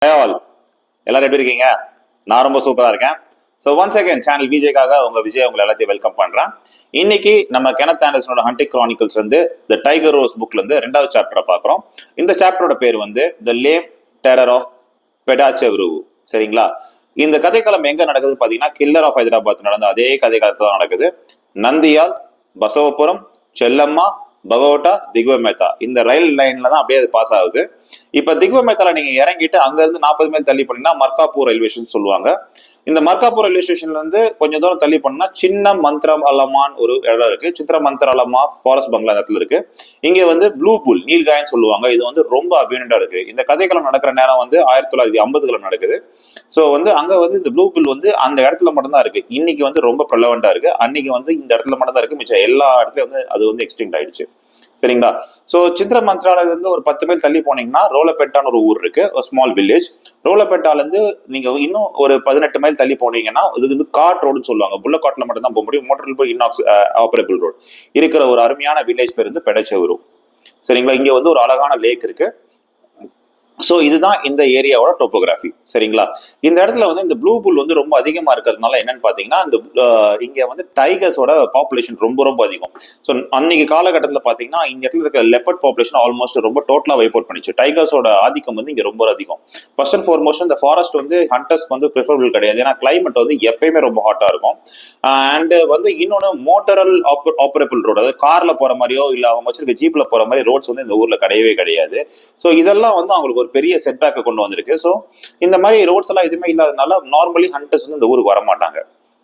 All எல்லாரும் எப்படி இருக்கீங்க? நான் ரொம்ப சூப்பரா இருக்கேன். ஸோ ஒன்ஸ் அகேன் சேனல் விஜய்க்காக உங்க விஜய் உங்களை எல்லாத்தையும் வெல்கம் பண்றேன். இன்னைக்கு நம்ம கெனத் ஆண்டர்சனோட ஹண்டிங் கிரானிக்கல்ஸ் வந்து த டைகர் ரோஸ் புக்ல இருந்து 2வது சாப்டரை பார்க்குறோம். இந்த சாப்டரோட பேர் வந்து த லேம் டெரர் ஆஃப் பெடாச்செவ்ரு. சரிங்களா? இந்த கதைக்களம் எங்க நடக்குதுன்னு பாத்தீங்கன்னா கில்லர் ஆஃப் ஹைதராபாத் நடந்த அதே கதைக்களத்துல தான் நடக்குது. நந்தியால், பசவபுரம், செல்லம்மா, பகோட்டா, திக்வ மேத்தா இந்த ரயில் லைன்ல தான் அப்படியே அது பாஸ் ஆகுது. இப்ப திக்வ மேத்தால நீங்க இறங்கிட்டு அங்க இருந்து 40 மைல் தள்ளி போனீங்கன்னா மர்காப்பூர் ரயில்வே ஸ்டேஷன் சொல்லுவாங்க. இந்த மர்காப்பூர் ரயில்வே ஸ்டேஷன்ல இருந்து கொஞ்சம் தூரம் தள்ளி போனா சின்ன மந்திரம் அலமான் ஒரு இடம் இருக்கு. சித்திர மந்திர அலமா ஃபாரஸ்ட் பங்களா இடத்துல இருக்கு. இங்க வந்து ப்ளூ புல் நீல்காயன்னு சொல்லுவாங்க. இது வந்து ரொம்ப அபியூனண்டா இருக்கு. இந்த கதைக்களம் நடக்கிற நேரம் வந்து 1950கள் நடக்குது. ஸோ வந்து அங்க வந்து இந்த ப்ளூ பில் வந்து அந்த இடத்துல மட்டும்தான் இருக்கு. இன்னைக்கு வந்து ரொம்ப ப்ரெலவெண்டா இருக்கு. அன்னைக்கு வந்து இந்த இடத்துல மட்டும் தான் இருக்கு. மிச்சம் எல்லா இடத்துலயும் வந்து அது வந்து எக்ஸ்டிங்ட் ஆயிடுச்சு. சரிங்களா? சோ சித்திர மந்த்ராலயத்துல இருந்து ஒரு 10 மைல் தள்ளி போனீங்கன்னா ரோலப்பேட்டான்னு ஒரு ஊர் இருக்கு, ஒரு ஸ்மால் வில்லேஜ். ரோலப்பேட்டால இருந்து நீங்க இன்னும் ஒரு 18 மைல் தள்ளி போனீங்கன்னா இது வந்து காட் ரோடுன்னு சொல்லுவாங்க. புல்ல காட்ல மட்டும் தான் போக முடியும். மோட்டர் போய் இன்னாக்ஸ் ஆபரபிள் ரோடு இருக்கிற ஒரு அருமையான வில்லேஜ் பேர் வந்து பெடச்செவ்ரு. சரிங்களா? இங்க வந்து ஒரு அழகான லேக் இருக்கு. ஸோ இதுதான் இந்த ஏரியாவோட டோபோகிராஃபி. சரிங்களா? இந்த இடத்துல வந்து இந்த ப்ளூ புல் வந்து ரொம்ப அதிகமா இருக்கிறதுனால என்னன்னு பாத்தீங்கன்னா இந்த இங்க வந்து டைகர்ஸோட பாப்புலேஷன் ரொம்ப ரொம்ப அதிகம். ஸோ அன்னைக்கு காலகட்டத்தில் பாத்தீங்கன்னா இந்த இடத்துல இருக்க லெப்பர்ட் பாப்புலேஷன் ஆல்மோஸ்ட் ரொம்ப டோட்டலா வைப் அவுட் பண்ணிச்சு. டைகர்ஸோட ஆதிக்கம் வந்து இங்க ரொம்ப அதிகம். ஃபர்ஸ்ட் அண்ட் ஃபார்மோஸ்ட் இந்த ஃபாரஸ்ட் வந்து ஹண்டர்ஸ்க்கு வந்து ப்ரிஃபரபிள் கிடையாது. ஏன்னா கிளைமேட் வந்து எப்பயுமே ரொம்ப ஹாட்டா இருக்கும். அண்ட் வந்து இன்னொன்று மோட்டரல் ஆப்பரபிள் ரோடு, அதாவது கார்ல போற மாதிரியோ இல்ல அவங்க வச்சிருக்க ஜீப்ல போற மாதிரி ரோட்ஸ் வந்து இந்த ஊர்ல கிடையவே கிடையாது. ஸோ இதெல்லாம் வந்து அவங்களுக்கு ஒரு பெரிய செட்பேக்கை கொண்டு வந்திருக்கு. ஸோ இந்த மாதிரி ரோட்ஸ் எல்லாம் எதுவுமே இல்லாதனால நார்மலி ஹண்டர்ஸ் வந்து இந்த ஊருக்கு வரமாட்டாங்க.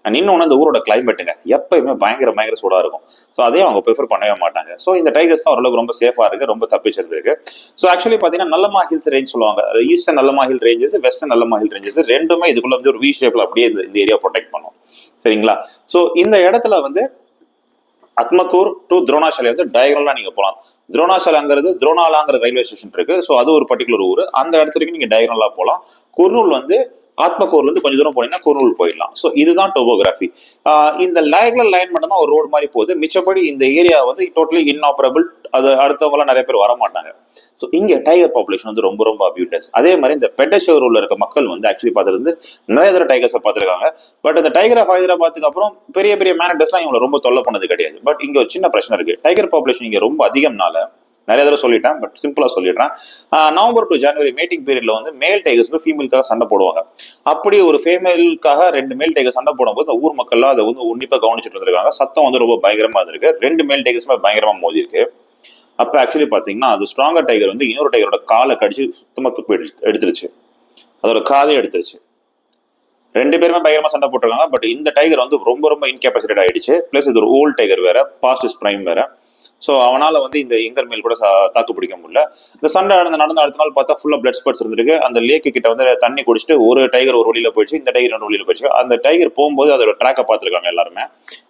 இன்னொன்று இந்த ஊரோட கிளைமேட்டுங்க எப்பயுமே பயங்கர சூடா இருக்கும். ஸோ அதே அவங்க ப்ரிஃபர் பண்ணவே மாட்டாங்க. ஸோ இந்த டைகர்ஸ்லாம் ஓரளவுக்கு ரொம்ப சேஃபா இருக்கு, ரொம்ப தப்பிச்சிருக்கு. ஸோ ஆக்சுவலி பார்த்தீங்கன்னா நல்லமா ஹில்ஸ் ரேஞ்ச் சொல்லுவாங்க. ஈஸ்டர்ன் நல்லமா ஹில் ரேஞ்சஸ், வெஸ்டர்ன் நல்லமா ஹில் ரேஞ்சஸ் ரெண்டுமே இதுக்குள்ள வந்து ஒரு வி ஷேப்ல அப்படியே இந்த ஏரியா ப்ரொடெக்ட் பண்ணும். சரிங்களா? ஸோ இந்த இடத்துல வந்து அத்மக்கூர் டு துரோணாசாலை வந்து டயகனலா நீங்க போகலாம். துரோணாசாலைங்கிறது துரோணாலாங்கிற ரயில்வே ஸ்டேஷன் இருக்கு. ஸோ அது ஒரு பர்டிகுலர் ஊர். அந்த இடத்துக்கு நீங்க டயகனலா போகலாம். குர்னூல் வந்து ஆத்மக்கூர்ல இருந்து கொஞ்சம் தூரம் போனீங்கன்னா குர்னூல் போயிடலாம். ஸோ இதுதான் டோபோகிராஃபி. இந்த டயகனல் லைன் மட்டும் தான் ஒரு ரோடு மாதிரி போகுது. மிச்சப்படி இந்த ஏரியா வந்து டோட்டலி இன்ஆபரபிள். அது அடுத்தவங்க எல்லாம் நிறைய பேர் வர மாட்டாங்க. ஸோ இங்க டைகர் பாப்புலேஷன் வந்து ரொம்ப ரொம்ப அபியூட்டஸ். அதே மாதிரி இந்த பெட்டஷெவ்ருல இருக்க மக்கள் வந்து ஆக்சுவலி பார்த்துட்டு வந்து நிறைய தடவை டைகர்ஸை பார்த்துருக்காங்க. பட் இந்த டைகர் ஆஃப் ஹைதராபாத்துக்கு அப்புறம் பெரிய பெரிய மேனடஸ்லாம் இவங்களை ரொம்ப தொல்லை பண்ணது கிடையாது. பட் இங்க ஒரு சின்ன பிரச்சனை இருக்கு. டைகர் பாப்புலேஷன் இங்க ரொம்ப அதிகம்னால நிறைய தடவை சொல்லிட்டேன், பட் சிம்பிளா சொல்லிடுறேன். நவம்பர் டு ஜனவரி மேட்டிங் பீரியட்ல வந்து மேல் டைகர்ஸ் வந்து ஃபீமேலுக்காக சண்டை போடுவாங்க. அப்படி ஒரு ஃபீமேலுக்காக 2 மேல் டைகர் சண்டை போடும்போது இந்த ஊர் மக்கள்லாம் அதை வந்து உன்னிப்பா கவனிச்சுட்டு இருந்திருக்காங்க. சத்தம் வந்து ரொம்ப பயங்கரமா இருந்திருக்கு. 2 மேல் டைகர்ஸுமே பயங்கரமா மோதி இருக்கு. அப்ப ஆக்சுவலி பாத்தீங்கன்னா அது ஸ்ட்ராங்கர் டைகர் வந்து இன்னொரு டைகரோட காலை கடிச்சு சுத்தமா துப்பி எடுத்துருச்சு. அதோட காதையும் எடுத்துருச்சு. 2 பேருமே பயங்கரமா சண்டை போட்டிருக்காங்க. பட் இந்த டைகர் வந்து ரொம்ப ரொம்ப இன்கேபசிட்டட் ஆயிடுச்சு. பிளஸ் இது ஒரு ஓல்ட் டைகர் வேற, பாஸ்ட் பிரைம் வேற. ஸோ அவனால வந்து இந்த எங்கர் மேல் கூட தாக்கு பிடிக்க முடியல. இந்த சண்டை நடந்த அடுத்த நாள் பார்த்தா ஃபுல்லா பிளட் ஸ்பாட்ஸ் இருந்திருக்கு. அந்த லேக்கு கிட்ட வந்து தண்ணி குடிச்சிட்டு ஒரு டைகர் ஒரு வழியில போயிடுச்சு, இந்த டைகர் ஒரு வழியில போயிடுச்சு. அந்த டைகர் போகும்போது அதோட ட்ராக்கை பார்த்துருக்காங்க எல்லாருமே.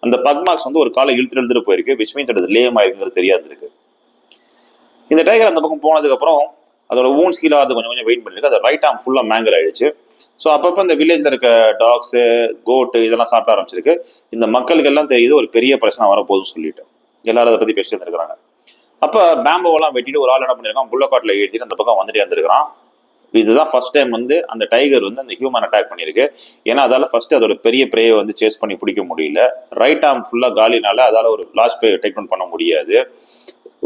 அந்த பக்மார்க்ஸ் வந்து ஒரு காலை இழுத்துட்டு போயிருக்கு, விச் மீன்ஸ் அது லேம் ஆயிருக்குங்கிறது தெரியாது இருக்கு. இந்த டைகர் அந்த பக்கம் போனதுக்கு அப்புறம் அதோட ஊன்ஸ் ஹீல் ஆகிறது கொஞ்சம் கொஞ்சம் வெயிட் பண்ணிருக்கு. அது ரைட் ஆர்ம் ஃபுல்லா மேங்கல் ஆயிடுச்சு. ஸோ அப்பப்போ இந்த வில்லேஜ்ல இருக்க டாக்ஸ், கோட்டு இதெல்லாம் சாப்பிட ஆரம்பிச்சிருக்கு. இந்த மக்களுக்கு எல்லாம் தெரியுது ஒரு பெரிய பிரச்சனை வரப்போகுதுன்னு சொல்லிட்டு எல்லாரும் அதை பத்தி பேசிட்டு இருந்திருக்காங்க. அப்ப பேம்போவெல்லாம் வெட்டிட்டு ஒரு ஆள் என்ன பண்ணிருக்கான், புல்லக்காட்ல ஏற்றிட்டு அந்த பக்கம் வந்துட்டே இருந்திருக்கான். இதுதான் ஃபர்ஸ்ட் டைம் வந்து அந்த டைகர் வந்து அந்த ஹியூமன் அட்டாக் பண்ணிருக்கு. ஏன்னா அதால ஃபர்ஸ்ட் அதோட பெரிய பிரேயை வந்து சேஸ் பண்ணி பிடிக்க முடியல. ரைட் ஆர்ம் ஃபுல்லா காலினால அதால ஒரு லார்ஜ் பிரே டேக் டவுன் பண்ண முடியாது,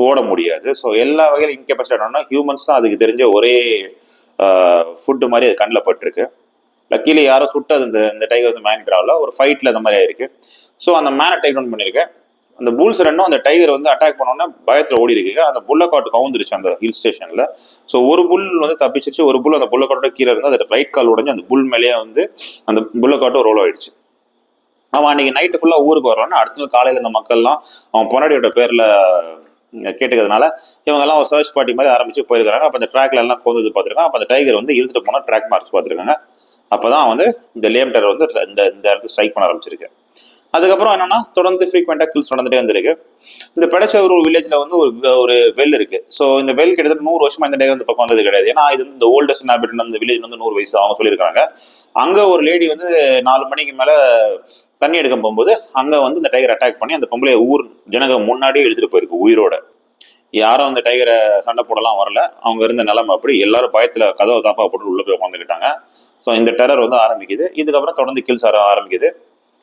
ஓட முடியாது. ஸோ எல்லா வகையிலும் இன்கேபசிட்டட் ஆனா ஹியூமன்ஸ் தான் அதுக்கு தெரிஞ்ச ஒரே ஃபுட்டு மாதிரி அது கண்ணில் பட்டிருக்கு. லக்கிலி யாரோ சுட்டு அது இந்த டைகர் வந்து மேன் கிராவில் ஒரு ஃபைட்ல அந்த மாதிரி ஆயிருக்கு. ஸோ அந்த மேனை டேக் டவுன் பண்ணிருக்கேன். அந்த புல்ஸ் ரெண்டும் அந்த டைகர் வந்து அட்டாக் பண்ணோன்னா பயத்துல ஓடி இருக்கு. அந்த புல்லக்காட்டு கவுந்துருச்சு அந்த ஹில் ஸ்டேஷன்ல. ஸோ ஒரு புல் வந்து தப்பிச்சிருச்சு, ஒரு புல் அந்த புல்லக்காட்டோட கீழே இருந்து அந்த ரைட் கால் உடஞ்சு அந்த புல் மேலேயே வந்து அந்த புல்லக்காட்டும் ரோல் ஆயிடுச்சு. அவன் அன்னைக்கு நைட்டு ஃபுல்லா ஊருக்கு வரலான்னு அடுத்த நாள் காலையில இந்த மக்கள்லாம் அவன் பொன்னாடியோட பேர்ல கேட்டுக்கிறதுனால இவங்க எல்லாம் ஒரு சர்ச் பார்ட்டி மாதிரி ஆரம்பிச்சு போயிருக்காங்க. அப்ப அந்த ட்ராக்ல எல்லாம் கொண்டு பார்த்துருக்காங்க. அப்ப அந்த டைகர் வந்து இழுத்துட்டு போனா ட்ராக் மார்க்ஸ் பார்த்துருக்காங்க. அப்பதான் வந்து இந்த லேம் டெரர் வந்து இந்த இடத்துல ஸ்ட்ரைக் பண்ண ஆரம்பிச்சிருக்கு. அதுக்கப்புறம் என்னன்னா தொடர்ந்து ஃப்ரீக்வெண்டா கில்ஸ் நடந்துட்டே இருந்திருக்கு. இந்த பெடச்செவ்ரு வில்லேஜ்ல வந்து ஒரு வெல் இருக்கு. ஸோ இந்த வெல் கிட்டத்தட்ட 100 வருஷமா இந்த டைகர் இந்த பக்கம் வந்தது கிடையாது. ஏன்னா இது வந்து இந்த ஓல்டஸ்ட் இன்ஹாபிட்டன்ட் அந்த வில்லேஜ் வந்து 100 வயசு அவங்க சொல்லியிருக்காங்க. அங்க ஒரு லேடி வந்து 4 மணிக்கு மேல தண்ணி எடுக்க போகும்போது அங்க வந்து இந்த டைகர் அட்டாக் பண்ணி அந்த பொம்பளைய ஊர் ஜனங்க முன்னாடியே எடுத்துட்டு போயிருக்கு உயிரோட. யாரும் அந்த டைகரை சண்டை போடலாம் வரல. அவங்க இருந்த நிலைமை அப்படி எல்லாரும் பயத்துல கதவை தாப்பா போட்டு உள்ள போய் உட்காந்துக்கிட்டாங்க. ஸோ இந்த டெரர் வந்து ஆரம்பிக்குது. இதுக்கப்புறம் தொடர்ந்து கில்ஸ் ஆரம்பிக்குது.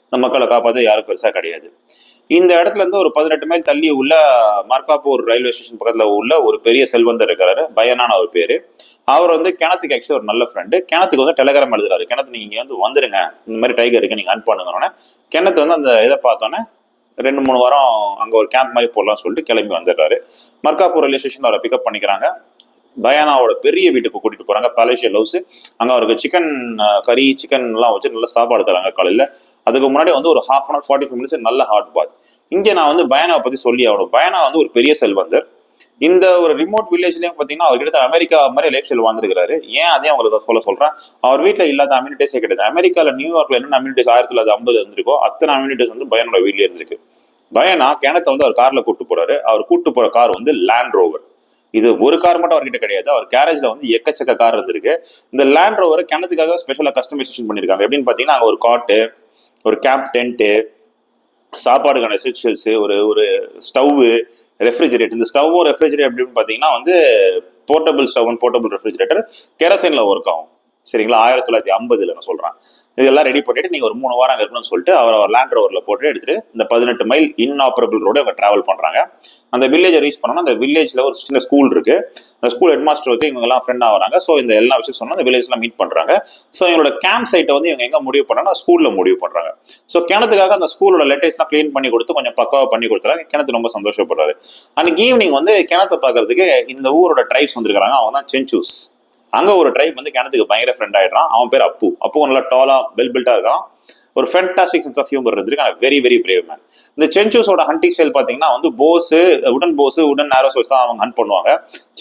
இந்த மக்களை காப்பாற்ற யாரும் பெருசா கிடையாது. இந்த இடத்துல இருந்து ஒரு 18 மைல் தள்ளி உள்ள மர்காப்பூர் ரயில்வே ஸ்டேஷன் பக்கத்துல உள்ள ஒரு பெரிய செல்வந்தர் இருக்காரு, பயனான ஒரு பேரு. அவர் வந்து கிணத்துக்கு ஆக்சுவலி ஒரு நல்ல ஃப்ரெண்டு. கிணத்துக்கு வந்து டெலிகிராம் எழுதுறாரு, கிணத்து நீங்க இங்க வந்து வந்துருங்க, இந்த மாதிரி டைகர் இருக்கு, நீங்க அனுப்பி பண்ணுங்க. கிணத்து வந்து அந்த இதை பார்த்தோன்னே 2-3 வாரம் அங்க ஒரு கேம்ப் மாதிரி போடலாம்னு சொல்லிட்டு கிளம்பி வந்துடுறாரு. மர்காப்பூர் ரயில்வே ஸ்டேஷன்ல அவரை பிக்கப் பண்ணிக்கிறாங்க. பயானாவோட பெரிய வீட்டுக்கு கூட்டிட்டு போறாங்க, பாலேஷியல் ஹவுஸ். அங்க அவருக்கு சிக்கன் கறி, சிக்கன் எல்லாம் வச்சு நல்ல சாப்பாடு தராங்க காலையில. அதுக்கு முன்னாடி வந்து ஒரு ½ hour 45 minutes நல்ல ஹாட் பாத். இங்க நான் வந்து பயானாவை பத்தி சொல்லி ஆகணும். பயானா வந்து ஒரு பெரிய செல்வந்தர். இந்த ஒரு ரிமோட் வில்லேஜ்லயும் பாத்தீங்கன்னா அவர் கிட்ட அமெரிக்கா மாதிரி லைஃப் ஸ்டைல் வாழ்ந்துருக்காரு. ஏன் அதையும் உங்களுக்கு சொல்றேன். அவர் வீட்டுல இல்லாத அம்யூனிட்டிஸே கிடையாது. அமெரிக்கால நியூயார்க்ல என்னென்ன அம்யூனிட்டிஸ் 1950 இருந்திருக்கோ அத்தனை அம்யூனிட்டிஸ் வந்து பயானோட வீட்லயே இருந்திருக்கு. பயானா கிணத்தை வந்து அவர் கார்ல கூட்டு போறாரு. அவர் கூட்டு போற கார் வந்து லேண்ட் ரோவர். இது ஒரு கார் மட்டும் அவர்கிட்ட கிடையாது, அவர் கேரேஜ்ல வந்து எக்கச்சக்க கார் இருந்திருக்கு. இந்த லேண்ட் ரோவர் கிணத்துக்காக ஸ்பெஷலா கஸ்டமைசேஷன் பண்ணிருக்காங்க. எப்படின்னு பாத்தீங்கன்னா அங்க ஒரு காட்டு, ஒரு கேம்ப் டென்ட், சாப்பாடுக்கான எசென்ஷியல்ஸ், ஒரு ஸ்டவ், ரெஃப்ரிஜரேட்டர். இந்த ஸ்டவ்வும் ரெஃப்ரிஜரேட்டர் எப்படின்னு பாத்தீங்கன்னா வந்து portable stove and portable refrigerator கெரசின்ல ஒர்க் ஆகும். சரிங்களா, 1950 நான் சொல்றேன். இதெல்லாம் ரெடி பண்ணிட்டு நீங்க ஒரு 3 வாரம் அங்க இருக்கணும்னு சொல்லிட்டு அவர் லேண்ட் ரோவர்ல போட்டு எடுத்துட்டு இந்த 18 மைல் இன்ஆப்பரபிள் ரோடு அவங்க டிராவல் பண்றாங்க. அந்த வில்லேஜை ரீச் பண்ணோம்னா அந்த வில்லேஜ்ல ஒரு சின்ன ஸ்கூல் இருக்கு. அந்த ஸ்கூல் ஹெட் மாஸ்டர் வந்து இவங்க எல்லாம் ஃப்ரெண்ட் ஆகிறாங்க. ஸோ இந்த எல்லா விஷயம் சொன்னா அந்த வில்லேஜ் எல்லாம் மீட் பண்றாங்க. ஸோ இவங்களோட கேம்ப் சைட்டை வந்து இவங்க எங்க முடிவு பண்ணாங்கன்னா ஸ்கூல்ல முடிவு பண்றாங்க. ஸோ கிணத்துக்காக அந்த ஸ்கூலோட லெட்டர்ஸ் எல்லாம் கிளீன் பண்ணி கொடுத்து கொஞ்சம் பக்காவா பண்ணி கொடுத்துறாங்க. கிணத்து ரொம்ப சந்தோஷப்படுறாரு. அன்னைக்கு ஈவினிங் வந்து கிணத்தை பாக்குறதுக்கு இந்த ஊரோட ட்ரைப்ஸ் வந்திருக்காங்க. அவங்க தான் சென்சூஸ். அங்க ஒரு ட்ரைப் வந்து கிணத்துக்கு பயங்கர ஃப்ரெண்ட் ஆயிடுறான். அவன் பேர் அப்பு. அப்பு நல்லா டாலா வெல் பில்டா இருக்கான். ஒரு ஃபேண்டாஸ்டிக் சென்ஸ் ஆஃப் ஹியூமர் இருந்திருக்கு. Very very brave man. இந்த சென்சூஸோட ஹண்டிங் ஸ்டைல் பாத்தீங்கன்னா வந்து உடன் நேரோ சோர்ஸ் தான் அவங்க ஹண்ட் பண்ணுவாங்க.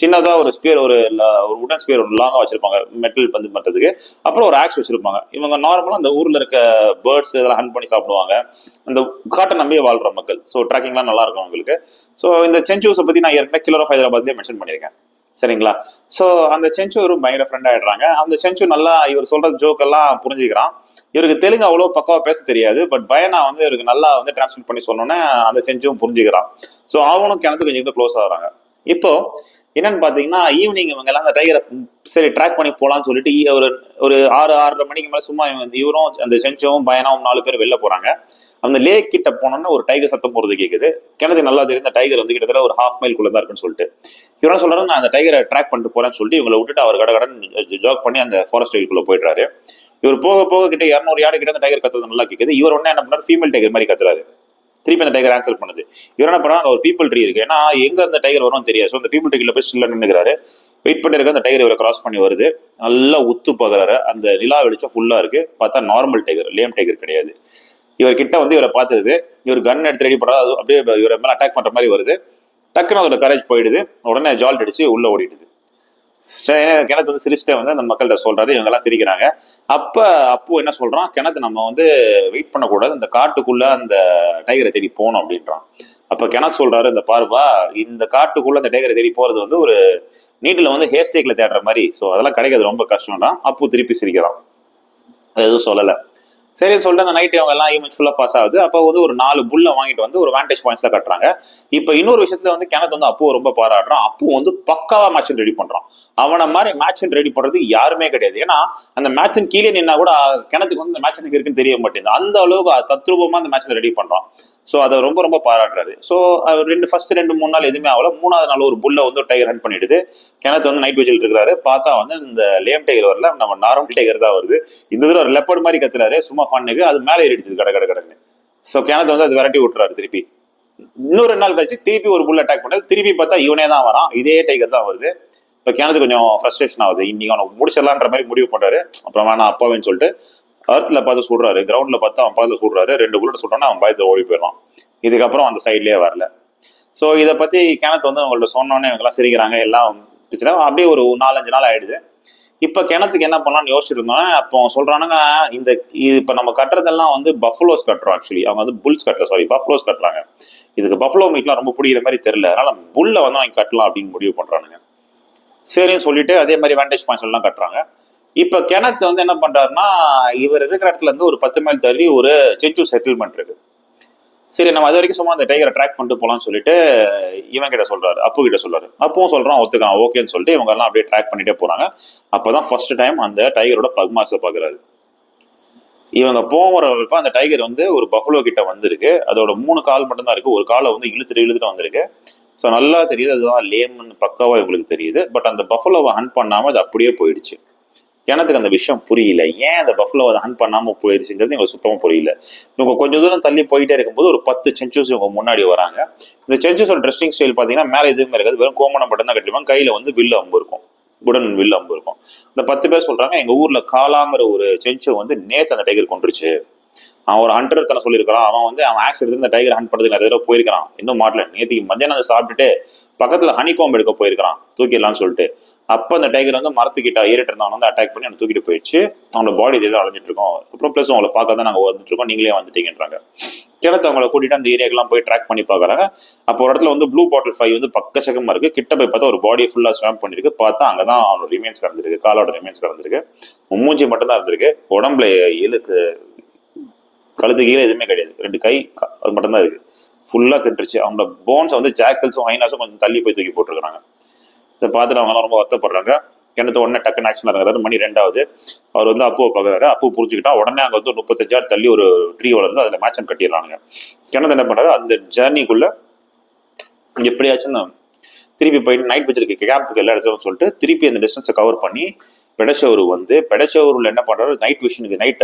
சின்னதா ஒரு ஸ்பியர், ஒரு உடன் ஸ்பியர் ஒரு லாங்கா வச்சிருப்பாங்க மெட்டல் பந்து பண்றதுக்கு. அப்புறம் ஒரு ஆக்ஸ் வச்சிருப்பாங்க. இவங்க நார்மலா அந்த ஊர்ல இருக்க பேர்ட்ஸ் இதெல்லாம் ஹண்ட் பண்ணி சாப்பிடுவாங்க. அந்த காட்டை நம்பியே வாழ்ற மக்கள். ஸோ ட்ராக்கிங்லாம் நல்லா இருக்கும் அவங்களுக்கு. ஸோ இந்த சென்சூஸை பத்தி நான் ஏற்கனவே கில்லர் ஆஃப் ஹைதராபாத்லேயே மென்ஷன் பண்ணியிருக்கேன். சரிங்களா, ஸோ அந்த சென்சூரும் பயங்கர ஃப்ரெண்ட் ஆயிடுறாங்க. அந்த சென்சூ நல்லா இவர் சொல்ற ஜோக் எல்லாம் புரிஞ்சுக்கிறான். இவருக்கு தெலுங்கு அவ்வளோ பக்காவா பேச தெரியாது. பட் பயனா வந்து இவருக்கு நல்லா வந்து டிரான்ஸ்லேட் பண்ணி சொன்னோன்னே அந்த சென்சுவும் புரிஞ்சுக்கிறான். ஸோ அவனும் கிணத்து கொஞ்சம் க்ளோஸ் ஆகுறாங்க. இப்போ என்னன்னு பாத்தீங்கன்னா ஈவினிங் இவங்க எல்லாம் அந்த டைகரை சரி ட்ராக் பண்ணி போலான்னு சொல்லிட்டு ஒரு 6-6:30 மணிக்கு மேல சும்மா இவரும் அந்த சென்சுவும் பயனாவும் 4 பேர் வெளில போறாங்க. அந்த லேக் கிட்ட போனோம்னா ஒரு டைகர் சத்தம் போறது கேக்குது. கிணத்து நல்லா தெரியும் டைகர் வந்து கிட்டத்தட்ட ஒரு ½ மைல்குள்ள தான் இருக்குன்னு சொல்லிட்டு இவரும் சொல்றாரு நான் அந்த டைகரை ட்ராக் பண்ணிட்டு போறேன்னு சொல்லிட்டு இவங்களை விட்டுட்டு அவர் கடன் ஜாக் பண்ணி அந்த ஃபாரஸ்ட் ஏரிக்குள்ள போயிடுறாரு. இவர் போக போக கிட்ட 200 யார்டு கிட்ட அந்த டைகர் கத்துறது நல்லா கேக்குது. இவர் ஒண்ணு என்ன பண்ணாரு, ஃபீமேல் டைகர் மாதிரி கத்துறாரு. திருப்பி அந்த டைகர் ஆன்சர் பண்ணுது. இவர் என்ன பண்றாங்க, ஒரு பீப்பிள் ட்ரீ இருக்கு, ஏன்னா எங்க அந்த டைகர் வரும் தெரியாது. ஸோ அந்த பீப்பிள் ட்ரீல போய் ஸ்டில்ல நின்னுக்கிறாரு. வெயிட் பண்ணிருக்க அந்த டைகர் இவரை கிராஸ் பண்ணி வருது. நல்லா உத்து பாக்குறாரு. அந்த நிலா வெளிச்சம் ஃபுல்லா இருக்கு. பார்த்தா நார்மல் டைகர், லேம் டைகர் கிடையாது. இவர் கிட்ட வந்து இவரை பார்த்துருது. இவர் கன் எடுத்து ரெடி பண்றாரு. அப்படியே இவரை மேல அட்டாக் பண்ற மாதிரி வருது. டக்குன்னு அதோட கரேஜ் போயிடுது. உடனே ஜால்ட் அடிச்சு உள்ள ஓடிடுது. கிணத்து வந்து சிரிச்சிட்டே வந்து அந்த மக்கள்கிட்ட சொல்றாரு. இவங்க எல்லாம் சிரிக்கிறாங்க. அப்போ என்ன சொல்றான், கிணத்து நம்ம வந்து வெயிட் பண்ணக்கூடாது, இந்த காட்டுக்குள்ள அந்த டைகரை தேடி போகணும் அப்படின்றான். அப்ப கிணத்து சொல்றாரு, இந்த பாருப்பா, இந்த காட்டுக்குள்ள அந்த டைகரை தேடி போறது வந்து ஒரு நீட்டில் வந்து ஹேர் ஸ்டேக்ல தேடுற மாதிரி. ஸோ அதெல்லாம் கிடைக்கிறது ரொம்ப கஷ்டம்தான். அப்பு திருப்பி சிரிக்கிறான். அது எதுவும் சொல்லலை. சரின்னு சொல்லிட்டு அந்த நைட் அவங்க எல்லாம் ஈவெண்ட் ஃபுல்லா பாஸ் ஆகுது. அப்போ வந்து ஒரு 4 புல்லை வாங்கிட்டு வந்து ஒரு வாண்டேஜ் பாயிண்ட்ஸ்ல கட்டுறாங்க. இப்ப இன்னொரு விஷயத்துல வந்து கிணத்து வந்து அப்பு ரொம்ப பாராட்டுறான். அப்பு வந்து பக்காவா மேட்ச் ரெடி பண்றான். அவனை மாதிரி மேட்ச் ரெடி பண்றது யாருமே கிடையாது. ஏன்னா அந்த மேட்சின் கீழே நின்னா கூட கிணத்துக்கு வந்து இந்த மேட்ச் எனக்கு இருக்குன்னு தெரிய மாட்டேங்குது. அந்த அளவுக்கு தத்ரூபமா அந்த மேட்ச்ல ரெடி பண்றான். ஸோ அதை ரொம்ப ரொம்ப பாராட்டுறாரு. ஸோ ஃபர்ஸ்ட் 2-3 நாள் எதுவுமே ஆகல. 3வது நாள் ஒரு புல்லை வந்து டைகர் ஹண்ட் பண்ணிடுது. கிணத்து வந்து நைட் விஜில் இருக்கிறாரு. பார்த்தா வந்து இந்த லேம் டைகர் வரல, நம்ம நார்மல் டைகர் தான் வருது. இந்த இதுல ஒரு லெப்பர்ட் மாதிரி கத்துறாரு சும்மா ஃபன்னுக்கு. அது மேலே ஏறிடுச்சு கடன்னு. ஸோ கிணத்து வந்து அது விரட்டி விட்டுறாரு திருப்பி. இன்னும் 2 நாள் கழிச்சு திருப்பி ஒரு புல் அட்டாக் பண்ணது. திருப்பி பார்த்தா இவனே தான் வரான், இதே டைகர் தான் வருது. இப்போ கிணத்து கொஞ்சம் ஃப்ரஸ்ட்ரேஷன் ஆகுது. இன்னைக்கு அவனை முடிச்சிடலான்ற மாதிரி முடிவு பண்றாரு. அப்புறம் வேணா அப்பாவேன்னு சொல்லிட்டு அர்த்ல பார்த்து சுடுறாரு. கிரவுண்ட்ல பார்த்து அவன் பார்த்து சுடுறாரு. 2 புல்லட் சுட்டோன்னா அவன் பயத்துல ஓடி போயிடறான். இதுக்கப்புறம் அந்த சைட்லயே வரல. ஸோ இதை பத்தி கிணத்து வந்து அவங்கள்ட்ட சொன்னோன்னே இவங்கெல்லாம் சிரிக்கிறாங்க. எல்லாம் அப்படியே ஒரு 4-5 நாள் ஆயிடுது. இப்ப கிணத்துக்கு என்ன பண்ணலாம்னு யோசிச்சுட்டு இருந்தோம்னா அப்போ சொல்றானுங்க, இப்ப நம்ம கட்டுறதெல்லாம் வந்து பஃபலோஸ் கட்டுறோம். ஆக்சுவலி அவங்க வந்து புல்ஸ் கட்டல, சாரி பஃபலோஸ் கட்டுறாங்க. இதுக்கு பஃபலோ மீட்லாம் ரொம்ப பிடிக்கிற மாதிரி தெரியல. அதனால புல்ல வந்து வாங்கி கட்டலாம் அப்படின்னு முடிவு பண்றானுங்க. சரின்னு சொல்லிட்டு அதே மாதிரி வாண்டேஜ் பாயிண்ட்ஸ் எல்லாம் கட்டுறாங்க. இப்ப கிணத்து வந்து என்ன பண்றாருன்னா, இவர் இருக்கிற இடத்துல இருந்து ஒரு 10 மைல் தள்ளி ஒரு சென்சு செட்டில்மெண்ட் இருக்கு. சரி நம்ம அது வரைக்கும் சும்மா அந்த டைகரை ட்ராக் பண்ணிட்டு போலாம்னு சொல்லிட்டு இவன் கிட்ட சொல்றாரு, அப்பு கிட்ட சொல்றாரு. அப்பவும் சொல்றான் ஒத்துக்கலாம் ஓகேன்னு சொல்லிட்டு இவங்க எல்லாம் அப்படியே ட்ராக் பண்ணிட்டே போறாங்க. அப்பதான் ஃபர்ஸ்ட் டைம் அந்த டைகரோட பக்மார்க்ஸை பாக்குறாரு. இவங்க போகிறப்ப அந்த டைகர் வந்து ஒரு பஃபலோ கிட்ட வந்திருக்கு. அதோட 3 கால் மட்டும் தான் இருக்கு. ஒரு காலை வந்து இழுத்துட்டு வந்திருக்கு. ஸோ நல்லா தெரியுது அதுதான் லேம்னு பக்காவா இவங்களுக்கு தெரியுது. பட் அந்த பஃபலோவை ஹண்ட் பண்ணாம அது அப்படியே போயிடுச்சு. எனக்கு அந்த விஷயம் புரியல. ஏன் அந்த பஃபலோவை அதை ஹண்ட் பண்ணாம போயிடுச்சுங்கிறது எங்களுக்கு சுத்தமா புரியல. இவங்க கொஞ்சம் தூரம் தள்ளி போயிட்டே இருக்கும்போது ஒரு 10 சென்ச்சூஸ் இவங்க முன்னாடி வராங்க. இந்த சென்ச்சூஸோட ட்ரெஸ்டிங் ஸ்டைல் பார்த்தீங்கன்னா மேலே எதுவுமே இருக்காது, வெறும் கோமணம் மட்டும் தான் கட்டிருப்பாங்க. கையில வந்து வில்லு அம்பு இருக்கும், உடன் வில்லு அம்பு இருக்கும். இந்த 10 பேர் சொல்றாங்க எங்க ஊர்ல காலாங்கிற ஒரு சென்ச்சு வந்து நேத்து அந்த டைகர் கொண்டுருச்சு. அவன் ஒரு ஹண்டர் தானே சொல்லியிருக்கிறான். அவன் ஆக்ஸ் எடுத்து இந்த டைகர் ஹண்ட் பண்ணுறதுக்கு நிறைய தடவை போயிருக்கான். இன்னும் மாட்டல. நேற்றுக்கு மத்தியானம் சாப்பிட்டுட்டு பக்கத்துல ஹனிகோம் எடுக்க போயிருக்கான் தூக்கிடலாம்னு சொல்லிட்டு. அப்ப அந்த டைகர் வந்து மரத்துக்கிட்ட ஏறிட்டு இருந்தவன் வந்து அட்டாக் பண்ணி அவனை தூக்கிட்டு போயிடுச்சு. அவனோட பாடி இதே தான் அழைஞ்சிட்டு இருக்கோம். அப்புறம் பிளஸ் அவங்களை பார்க்க தான் நாங்கள் வந்துட்டு இருக்கோம், நீங்களே வந்துட்டீங்கன்றாங்க. கிணத்து அவங்களை கூட்டிட்டு அந்த ஏரியாக்கெல்லாம் போய் ட்ராக் பண்ணி பாக்குறாங்க. அப்போ ஒரு இடத்துல வந்து ப்ளூ பாட்டில் 5 வந்து பக்கச்சக்கமா இருக்கு. கிட்ட போய் பார்த்தா ஒரு பாடியை ஃபுல்லா ஸ்வாம் பண்ணிருக்கு. பார்த்தா அங்கதான் அவனோட ரிமைன்ஸ் கிடந்திருக்கு, காலோட ரிமைன்ஸ் கிடந்திருக்கு. மூஞ்சி மட்டும் தான் இருந்திருக்கு. உடம்புல இழுக்கு கழுத்து கீழே எதுவுமே கிடையாது. 2 கை அது மட்டும் தான் இருக்கு. ஃபுல்லா சென்றுச்சு. அவங்களோட போன்ஸ் வந்து ஜாக்கல்ஸும் ஹைனாஸும் கொஞ்சம் தள்ளி போய் தூக்கி போட்டுருக்காங்க. இதை பார்த்துட்டு அவங்க ரொம்ப வருத்தப்படுறாங்க. கிணத்து உடனே டக்குன்னு ஆக்ஷன் இருக்கிறாரு. மணி 2ஆவது. அவர் வந்து அப்புவை பார்க்குறாரு. அப்பு புரிஞ்சுக்கிட்டா உடனே அங்கே வந்து 35 தள்ளி ஒரு ட்ரீ வளருது, அதில் மேட்சன் கட்டிடுறாங்க. கிணத்து என்ன பண்றாரு, அந்த ஜேர்னிக்குள்ள எப்படியாச்சும் திருப்பி போயிட்டு நைட் வச்சிருக்க கேம்புக்கு எல்லா இடத்துலன்னு சொல்லிட்டு திருப்பி அந்த டிஸ்டன்ஸை கவர் பண்ணி பெடச்சோரு வந்து பெடச்சோருல என்ன பண்றாரு, நைட் விஷனுக்கு நைட்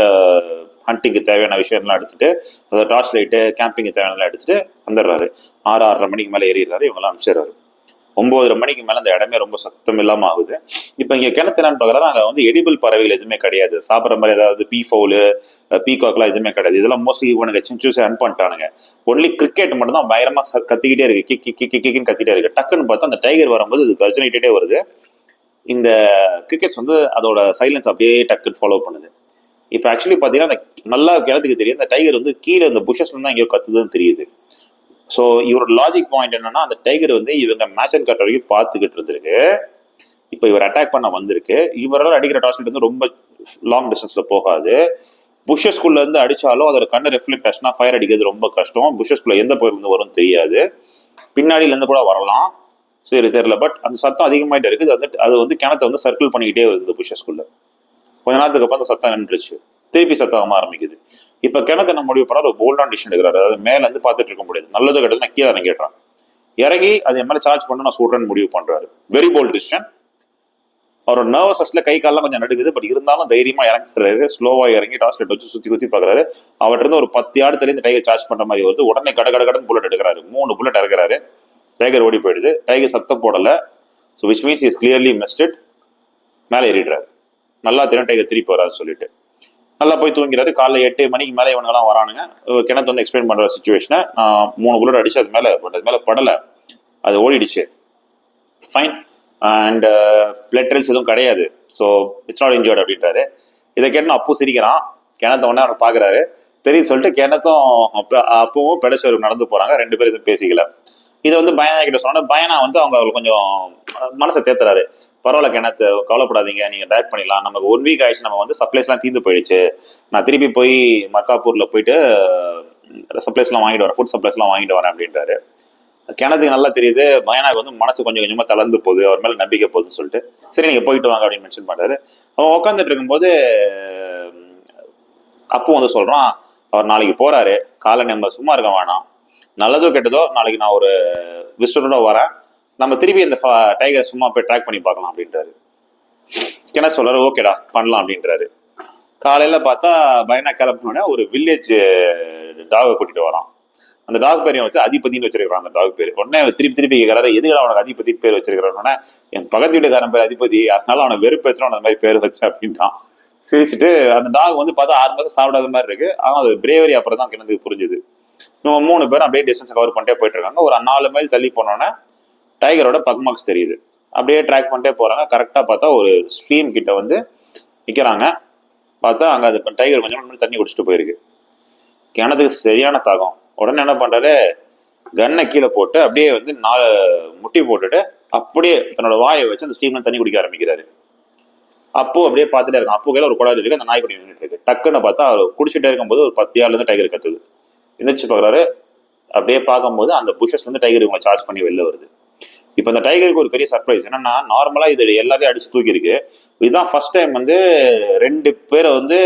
ஹண்டிங்கு தேவையான விஷயம்லாம் எடுத்துட்டு, அதாவது டார்ச் லைட்டு கேம்பிங்கு தேவையான எடுத்துட்டு வந்துடுறாரு. 6-6:30 மணிக்கு மேலே ஏறிடுறாரு. இவங்கெல்லாம் அனுப்பிச்சிடுறாரு. 9:30 மணிக்கு மேலே அந்த இடமே ரொம்ப சத்தம் இல்லாமல் ஆகுது. இப்போ இங்கே கிணத்து என்னன்னு பார்க்குறாரு, அங்கே வந்து எடிபிள் பறவைகள் எதுவுமே கிடையாது. சாப்பிட்ற மாதிரி ஏதாவது பீஃபவுலு பீகாக்லாம் எதுவுமே கிடையாது. இதெல்லாம் மோஸ்ட்லி இவனுக்கு சென்ச்சூஸ் ரன் பண்ணிட்டானுங்க. ஒன்லி கிரிக்கெட் மட்டும் தான் பயங்கரமாக கத்திக்கிட்டே இருக்கு, கிக் கிக் கிக் கிக்னு கத்திட்டே இருக்கு. டக்குன்னு பார்த்தா அந்த டைகர் வரும்போது இது கர்ஜனிட்டே வருது. இந்த கிரிக்கெட்ஸ் வந்து அதோட சைலன்ஸ் அப்படியே டக்குன்னு ஃபாலோ பண்ணுது. இப்போ ஆக்சுவலி பார்த்தீங்கன்னா நல்லா கிணத்துக்கு தெரியும் அந்த டைகர் வந்து கீழே இந்த புஷஸ்ல தான் எங்கேயோ கத்துதுன்னு தெரியுது. ஸோ இவரோட லாஜிக் பாயிண்ட் என்னன்னா, அந்த டைகர் வந்து இவங்க மேட்சன் கட்ட வரைக்கும் பார்த்துக்கிட்டு இருந்திருக்கு. இப்போ இவர் அட்டாக் பண்ண வந்திருக்கு. இவரால் அடிக்கிற டார்ச்லைட் வந்து ரொம்ப லாங் டிஸ்டன்ஸ்ல போகாது. புஷஸ்குள்ள இருந்து அடிச்சாலும் அதோட கண்ணு ரெஃப்ளெக்ட் ஆச்சுன்னா ஃபயர் அடிக்கிறது ரொம்ப கஷ்டம். புஷஸ்குள்ள எந்த பகுதியில இருந்து வரும்னு தெரியாது. பின்னாடியில இருந்து கூட வரலாம், சரி தெரியல. பட் அந்த சத்தம் அதிகமாயிட்டே இருக்குது. அது வந்து கிணத்தை வந்து சர்க்கிள் பண்ணிக்கிட்டே வருது இந்த புஷஸ்குள்ள. கொஞ்ச நேரத்துக்கு அப்புறம் அந்த சத்தம் நின்றுச்சு. திருப்பி சத்தமாக ஆரம்பிக்குது. இப்ப கிணத்தை நம்ம முடிவு பண்ணா ஒரு போல்டான டிசிஷன் எடுக்கிறாரு. அதாவது மேல இருந்து பார்த்துட்டு இருக்க முடியாது, நல்லது கெட்டது நான் கீழே இறங்கிடுறான். இறங்கி அது என் மேல சார்ஜ் பண்ண நான் சொல்றேன்னு முடிவு பண்றாரு. Very bold decision. அவரோட நர்வஸஸ்ல கை காலெல்லாம் கொஞ்சம் நடுக்குது. பட் இருந்தாலும் தைரியமா இறங்குறாரு. ஸ்லோவா இறங்கி டார்ச் லைட் வச்சு சுத்தி பாக்குறாரு. அவர்கிட்ட இருந்து ஒரு 10 யார்டு தள்ளி இந்த டைகர் சார்ஜ் பண்ற மாதிரி வருது. உடனே கடன் புல்லட் எடுக்கிறாரு. 3 புல்லட் இறக்குறாரு. டைகர் ஓடி போயிடுது. டைகர் சத்தம் போடல. So which means is clearly misted. மேலே ஏறிடுறாரு. நல்லா தெரியும் டைகர் திருப்பி வராது சொல்லிட்டு நல்லா போய் தூங்கிறாரு. காலைல 8 மணிக்கு மேலே இவங்கெல்லாம் வரானுங்க. கிணத்து வந்து எக்ஸ்பிளைன் பண்ற சுச்சுவேஷனை, 3 புல்லட் அடிச்சு அது மேல படல, அது ஓடிடுச்சு. ஃபைன். அண்ட் பிளட் ட்ரெல்ஸ் எதுவும் கிடையாது. ஸோ இட்ஸ் நாட் இன்ஜர்ட் அப்படின்றாரு. இதை கேட்டு அப்பு சிரிக்கிறான். கிணத்த உடனே அவனை பாக்குறாரு. தெரியும் சொல்லிட்டு கிணத்தும் அப்பவும் பெடச்சோருக்கு நடந்து போறாங்க. 2 பேரும் எதுவும் பேசிக்கல. இதை வந்து பயனா கிட்ட சொன்னா பயனா வந்து அவங்க கொஞ்சம் மனசை தேத்துறாரு. பரவாயில்ல கிணத்து, கவலைப்படாதீங்க, நீங்க டேரக்ட் பண்ணிடலாம். நமக்கு 1 வீக் ஆயிடுச்சு, நம்ம வந்து சப்ளைஸ் எல்லாம் தீர்ந்து போயிடுச்சு. நான் திருப்பி போய் மர்காப்பூர்ல போயிட்டு சப்ளைஸ் எல்லாம் வாங்கிட்டு வரேன், ஃபுட் சப்ளைஸ் எல்லாம் வாங்கிட்டு வரேன் அப்படின்றாரு. கிணத்துக்கு நல்லா தெரியுது பயனாக்கு வந்து மனசு கொஞ்சம் கொஞ்சமா தளர்ந்து போகுது, அவர் மேல நம்பிக்கை போகுதுன்னு சொல்லிட்டு சரி நீங்க போயிட்டு வாங்க அப்படின்னு மென்ஷன் பண்றாரு. அவன் உட்காந்துட்டு இருக்கும்போது அப்பு வந்து சொல்றான், அவர் நாளைக்கு போறாரு, காலை நம்ம சும்மா இருக்க வேணாம், நல்லதோ கெட்டதோ நாளைக்கு நான் ஒரு விசிட்டரோட வரேன், நம்ம திருப்பி இந்த டைகர் சும்மா போய் ட்ராக் பண்ணி பார்க்கலாம் அப்படின்றாரு. என்ன சொல்றாரு, ஓகேடா பண்ணலாம் அப்படின்றாரு. காலையில பார்த்தா பயனா கிளம்பினோடனே ஒரு வில்லேஜ் டாகை கூட்டிட்டு வரான். அந்த டாக் பேரையும் வச்சு அதிபதினு வச்சிருக்கான். அந்த டாக் பேர் உடனே திருப்பி கேட்கறாரு, எதுக்கு அவனுக்கு அதிபதி பேர் வச்சிருக்கிறான். என் பக்கத்து வீட்டுக்காரன் பேர் அதிபதி, அதனால அவனை வெறுப்பேற்றணும் அந்த மாதிரி பேர் வச்சு அப்படின்ட்டான். சிரிச்சுட்டு அந்த டாக் வந்து பார்த்தா 6 மாசம் சாப்பிடாத மாதிரி இருக்கு. ஆனால் அது பிரேவரி அப்புறம் தான் கிணத்துக்கு புரிஞ்சுது. இவங்க 3 பேரும் அப்படியே டிஸ்டன்ஸ் கவர் பண்ணிட்டே போயிட்டு இருக்காங்க. ஒரு 4 மைல் தள்ளி போனோன்னே டைகரோட பக்மார்க்ஸ் தெரியுது. அப்படியே ட்ராக் பண்ணிட்டே போறாங்க. கரெக்டா பார்த்தா ஒரு ஸ்ட்ரீம் கிட்ட வந்து நிக்கிறாங்க. பார்த்தா அங்க அது டைகர் கொஞ்சம் தண்ணி குடிச்சிட்டு போயிருக்கு. கிணத்துக்கு சரியான தாகம். உடனே என்ன பண்றாரு, கன்னை கீழே போட்டு அப்படியே வந்து 4 முட்டி போட்டுட்டு அப்படியே தன்னோட வாயை வச்சு அந்த ஸ்ட்ரீம்ல தண்ணி குடிக்க ஆரம்பிக்கிறாரு. அப்போ அப்படியே பார்த்துட்டே இருக்கான். அப்போ கையில ஒரு குழாய் இருக்கு, அந்த நாய்க்குடி நின்றுட்டு இருக்கு. டக்குன்னு பார்த்தா அவர் குடிச்சிட்டே இருக்கும்போது ஒரு 10 யார்ட்ல இருந்து டைகர் கத்துது. எந்திரிச்சு பாக்குறாரு, அப்படியே பார்க்கும்போது அந்த புஷஸ்ல இருந்து டைகர் இவங்களை சார்ஜ் பண்ணி வெளில வருது. இப்போ இந்த டைகருக்கு ஒரு பெரிய சர்ப்ரைஸ் என்னன்னா, நார்மலா இது எல்லாரையும் அடிச்சு தூக்கிருக்கு. இதுதான் ஃபர்ஸ்ட் டைம் வந்து 2 பேரை வந்து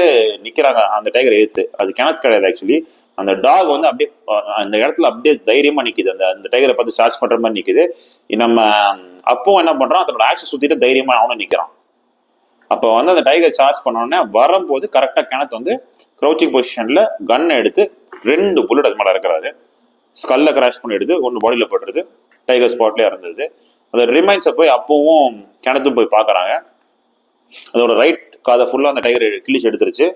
நிக்கிறாங்க அந்த டைகர் எதிர்த்து. அது கிணத்து கிடையாது ஆக்சுவலி. அந்த டாக் வந்து அப்படியே அந்த இடத்துல அப்படியே தைரியமா நிக்குது. அந்த அந்த டைகரை பார்த்து சார்ஜ் பண்ற மாதிரி நிக்குது. நம்ம அப்பவும் என்ன பண்றான், அதனோட ஆக்சஸ் சுத்திட்டு தைரியமா அவனும் நிக்கிறான். அப்போ வந்து அந்த டைகர் சார்ஜ் பண்ணோடனே வரும்போது கரெக்டா கிணத்து வந்து க்ரௌச்சிங் பொசிஷன்ல கன் எடுத்து 2 புல்லட் அது மேல இருக்கிறாரு. ஸ்கல்ல கிராஷ் பண்ணிடுது, ஒன்று பாடியில போட்டுருது, டைகர் ஸ்பாட்லேயே இருந்தது. அந்த ரிமைன்ஸை போய் அப்பவும் கிணத்தும் போய் பார்க்குறாங்க. அதோட ரைட் காதை ஃபுல்லாக அந்த டைகர் கிழிச்சு எடுத்துருச்சு.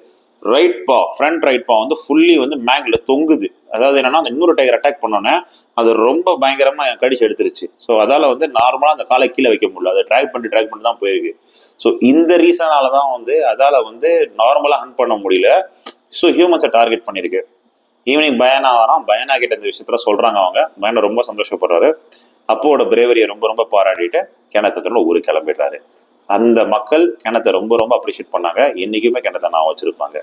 ரைட் பா, ஃப்ரண்ட் ரைட் பா வந்து ஃபுல்லி வந்து மேங்கில் தொங்குது. அதாவது என்னன்னா, அந்த இன்னொரு டைகர் அட்டாக் பண்ணோன்னே அது ரொம்ப பயங்கரமா கடிச்சு எடுத்துருச்சு. ஸோ அதால வந்து நார்மலாக அந்த காலை கீழே வைக்க முடியல, அதை ட்ராக் பண்ணி தான் போயிருக்கு. ஸோ இந்த ரீசனால தான் வந்து அதால வந்து நார்மலாக ஹண்ட் பண்ண முடியல. ஸோ ஹியூமன்ஸை டார்கெட் பண்ணியிருக்கு. ஈவினிங் பயானா வரான். பயானா கிட்ட இந்த விஷயத்துல சொல்றாங்க அவங்க. பயானா ரொம்ப சந்தோஷப்படுறாரு. அப்போட பிரேவரியை ரொம்ப ரொம்ப பாராட்டிட்டு கிணத்தோட ஊருக்கு கிளம்பிடுறாரு. அந்த மக்கள் கிணத்தை ரொம்ப ரொம்ப அப்ரிஷியேட் பண்ணாங்க. என்னைக்குமே கிணத்தை நான் வச்சிருப்பாங்க.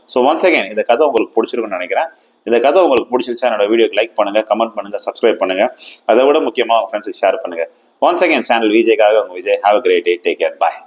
ஸோ ஒன்ஸ் அகேன் இந்த கதை உங்களுக்கு பிடிச்சிருக்குன்னு நினைக்கிறேன். இந்த கதை உங்களுக்கு பிடிச்சிருச்சா என்னோட வீடியோக்கு லைக் பண்ணுங்க, கமெண்ட் பண்ணுங்க, சப்ஸ்கிரைப் பண்ணுங்க. அதை விட முக்கியமாக உங்க ஃப்ரெண்ட்ஸுக்கு ஷேர் பண்ணுங்க. ஒன்ஸ் அகேன் சேனல் விஜய்க்காக உங்க Vijay. Have a great day. Take care. Bye.